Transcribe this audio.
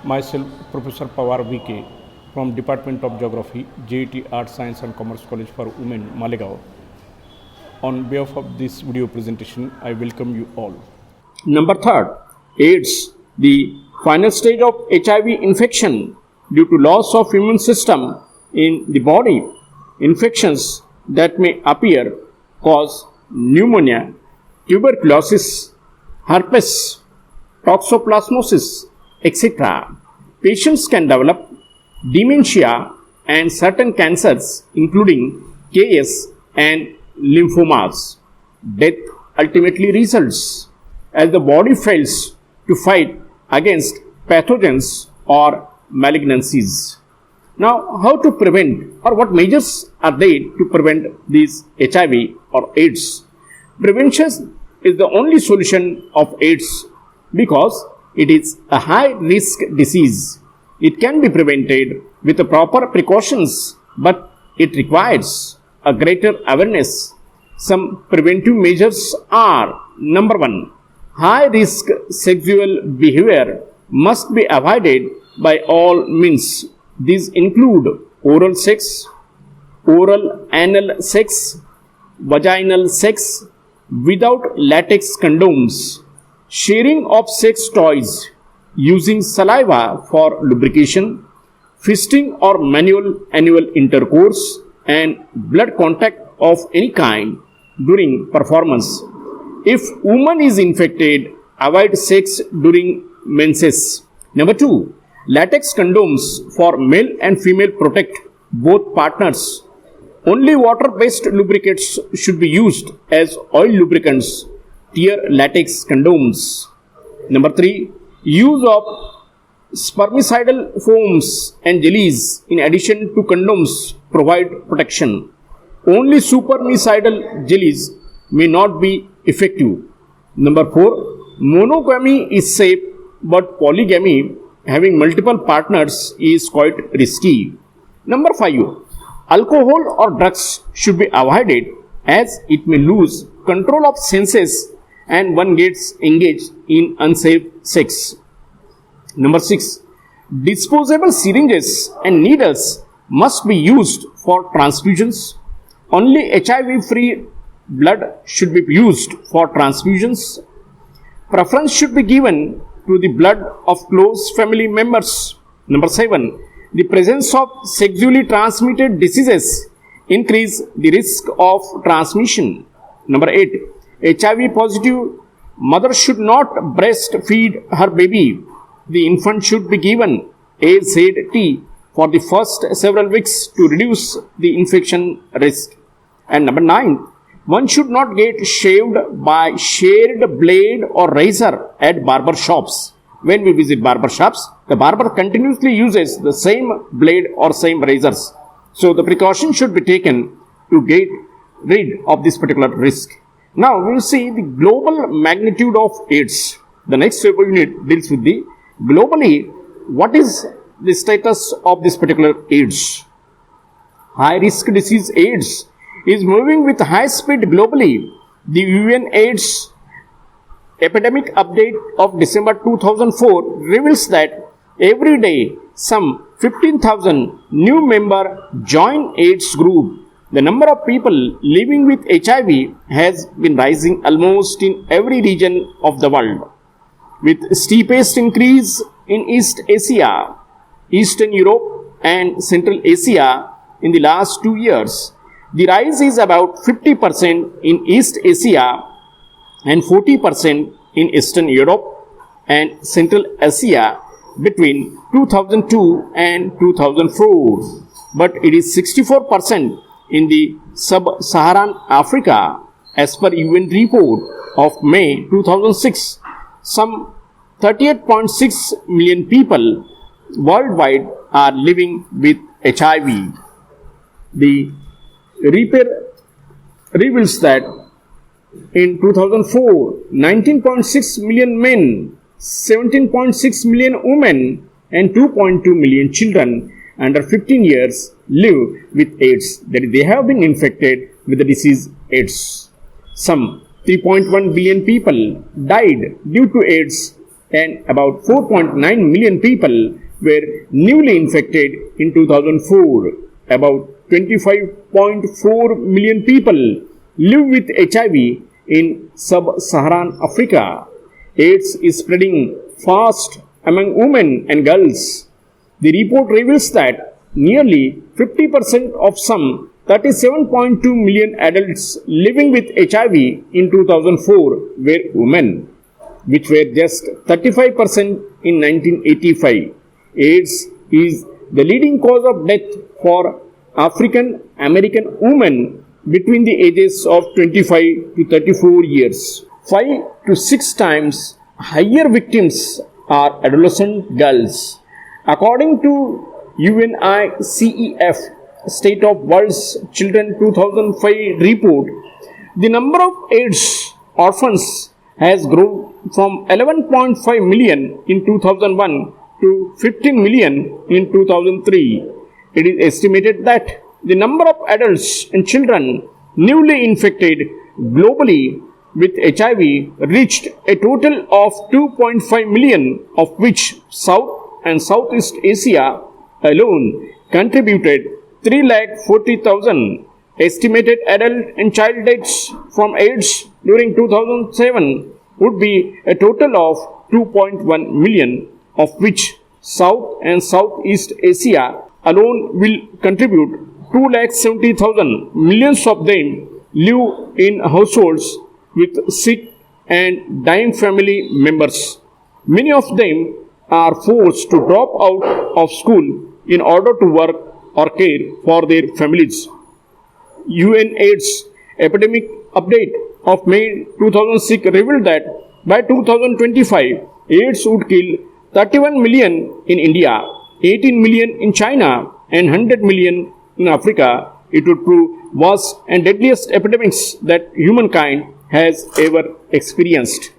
Myself, Professor Pawar VK from Department of Geography, J.A.T Art, Science and Commerce College for Women, Malegaon. On behalf of this video presentation, I welcome you all. Number third, AIDS, the final stage of HIV infection due to loss of immune system in the body. Infections that may appear cause pneumonia, tuberculosis, herpes, toxoplasmosis, etc. Patients can develop dementia and certain cancers including KS and lymphomas. Death ultimately results as the body fails to fight against pathogens or malignancies. Now, how to prevent or what measures are there to prevent these HIV or AIDS? Prevention is the only solution of AIDS because it is a high risk disease. It can be prevented with the proper precautions, but it requires a greater awareness. Some preventive measures are: number 1, high risk sexual behavior must be avoided by all means. These include oral sex, oral anal sex, vaginal sex without latex condoms, sharing of sex toys, using saliva for lubrication, fisting or manual anal intercourse, and blood contact of any kind during performance. If woman is infected, avoid sex during menses. Number 2, latex condoms for male and female protect both partners. Only water-based lubricants should be used as oil lubricants tear latex condoms. Number 3, use of spermicidal foams and jellies in addition to condoms provide protection. Only supermicidal jellies may not be effective. Number 4, monogamy is safe, but polygamy, having multiple partners, is quite risky. Number 5, alcohol or drugs should be avoided as it may lose control of senses and one gets engaged in unsafe sex. Number 6, disposable syringes and needles must be used for transfusions. Only HIV-free blood should be used for transfusions. Preference should be given to the blood of close family members. Number 7, the presence of sexually transmitted diseases increase the risk of transmission. Number 8, HIV positive mother should not breastfeed her baby. The infant should be given J.A.T for the first several weeks to reduce the infection risk. And number 9, one should not get shaved by shared blade or razor at barber shops. When we visit barber shops, the barber continuously uses the same blade or same razors. So the precaution should be taken to get rid of this particular risk. Now we will see the global magnitude of AIDS. The next unit deals with the globally what is the status of this particular AIDS. High risk disease AIDS is moving with high speed globally. The UN AIDS epidemic update of December 2004 reveals that every day some 15,000 new members join AIDS group. The number of people living with HIV has been rising almost in every region of the world, with steepest increase in East Asia, Eastern Europe and Central Asia in the last 2 years. The rise is about 50% in East Asia and 40% in Eastern Europe and Central Asia between 2002 and 2004. But it is 64% in the Sub-Saharan Africa as per UN report of May 2006. Some 38.6 million people worldwide are living with HIV. The report reveals that in 2004, 19.6 million men, 17.6 million women and 2.2 million children under 15 years live with AIDS, that is, they have been infected with the disease AIDS. Some 3.1 billion people died due to AIDS and about 4.9 million people were newly infected in 2004. About 25.4 million people live with HIV in sub-Saharan Africa. AIDS is spreading fast among women and girls. The report reveals that nearly 50% of some 37.2 million adults living with HIV in 2004 were women, which were just 35% in 1985. AIDS is the leading cause of death for African American women between the ages of 25 to 34 years. 5 to 6 times higher victims are adolescent girls. According to UNICEF State of World's Children 2005 report, the number of AIDS orphans has grown from 11.5 million in 2001 to 15 million in 2003. It is estimated that the number of adults and children newly infected globally with HIV reached a total of 2.5 million, of which South and Southeast Asia alone contributed 340,000. Estimated adult and child deaths from AIDS during 2007 would be a total of 2.1 million, of which South and Southeast Asia alone will contribute 270,000. Millions of them live in households with sick and dying family members. Many of them are forced to drop out of school in order to work or care for their families. UNAIDS epidemic update of May 2006 revealed that by 2025, AIDS would kill 31 million in India, 18 million in China, and 100 million in Africa. It would prove worst and deadliest epidemics that humankind has ever experienced.